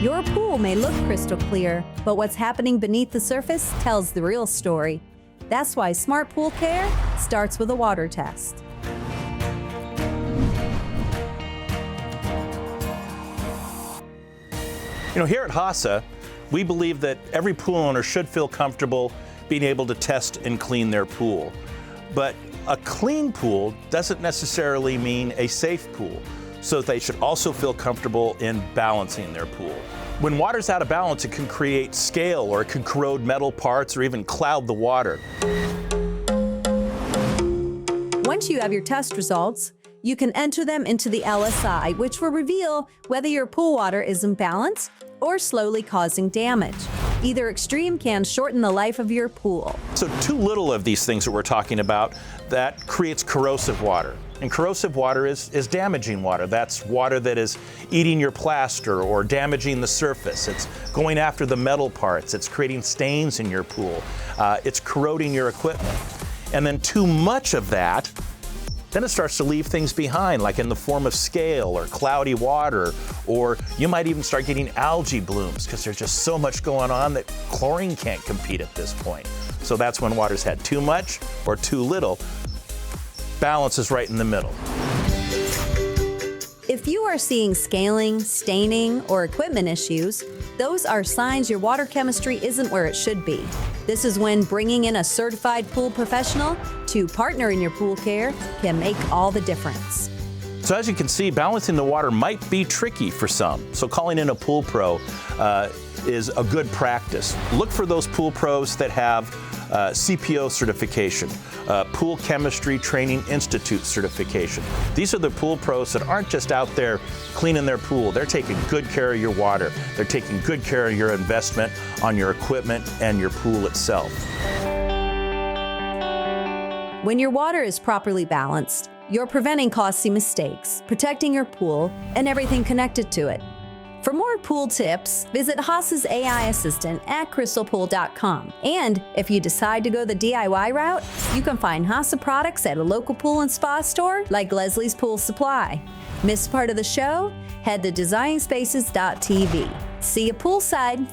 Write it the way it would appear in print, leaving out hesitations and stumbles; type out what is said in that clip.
Your pool may look crystal clear, but what's happening beneath the surface tells the real story. That's why smart pool care starts with a water test. Here at HASA, we believe that every pool owner should feel comfortable being able to test and clean their pool. But a clean pool doesn't necessarily mean a safe pool, so they should also feel comfortable in balancing their pool. When water's out of balance, it can create scale, or it can corrode metal parts, or even cloud the water. Once you have your test results, you can enter them into the LSI, which will reveal whether your pool water is imbalanced or slowly causing damage. Either extreme can shorten the life of your pool. So too little of these things that we're talking about, that creates corrosive water. And corrosive water is damaging water. That's water that is eating your plaster or damaging the surface. It's going after the metal parts. It's creating stains in your pool. It's corroding your equipment. And then too much of that, then it starts to leave things behind, like in the form of scale or cloudy water, or you might even start getting algae blooms because there's just so much going on that chlorine can't compete at this point. So that's when water's had too much or too little. Balance is right in the middle. If you are seeing scaling, staining, or equipment issues, those are signs your water chemistry isn't where it should be. This is when bringing in a certified pool professional to partner in your pool care can make all the difference. So as you can see, balancing the water might be tricky for some. So calling in a pool pro is a good practice. Look for those pool pros that have CPO certification, Pool Chemistry Training Institute certification. These are the pool pros that aren't just out there cleaning their pool. They're taking good care of your water. They're taking good care of your investment on your equipment and your pool itself. When your water is properly balanced, you're preventing costly mistakes, protecting your pool, and everything connected to it. For more pool tips, visit HASA's AI assistant at crystalpool.com. And if you decide to go the DIY route, you can find HASA products at a local pool and spa store like Leslie's Pool Supply. Miss part of the show? Head to designspaces.tv. See you poolside.